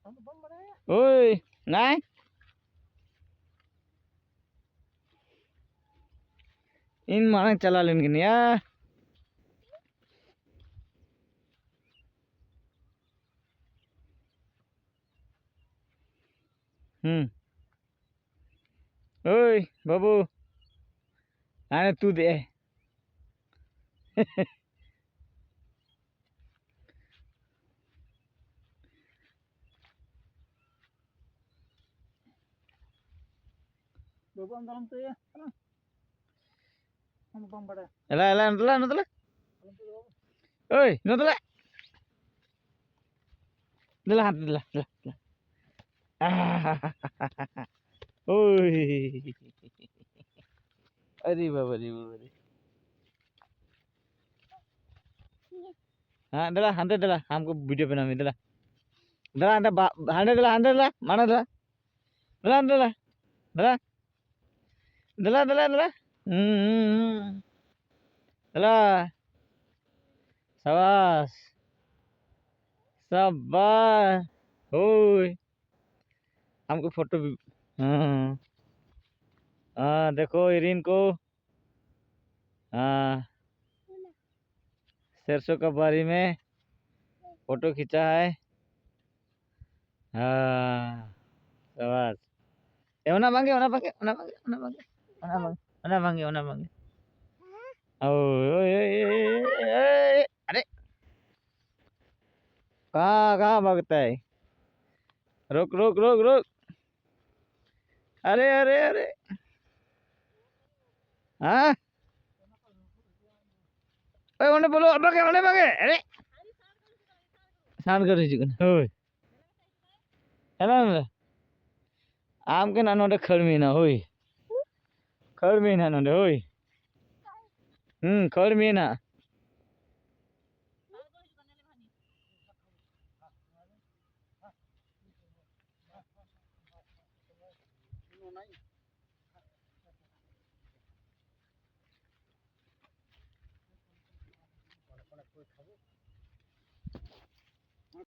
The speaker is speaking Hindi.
Oi, này. In mana chala len gini ya. Oi, babu. Ane tu deh. Babu dalam tu ya. Kamu bang pada. Elah, elah, nutlah, nutlah. Oi, nutlah. Nutlah, nutlah, nutlah. Ah, oi. अरे बाबा रे बाबा रे हाँ दला हंदे दला हमको वीडियो बना में दला दला हंदे दला माना दला दला दला दला दला दला दला दला शाबाश शाबाश ओए हमको फोटो भी हाँ हाँ देखो इरीन को हाँ सरसों का बारी में फोटो खींचा है हाँ शाबाश ओना मांगे ओना मांगे ओना मांगे ओना मांगे ओना मांगे ओना मांगे ओना मांगे ओए अरे कहाँ कहाँ भागता है रुक रुक रुक रुक अरे अरे अरे हाँ ओए उन्हें बोलो भागे भागे अरे शांत कर रही ओए हेलो आम के नानो दे खरमी ना होई खरमी ना नोदे होई खरमी ना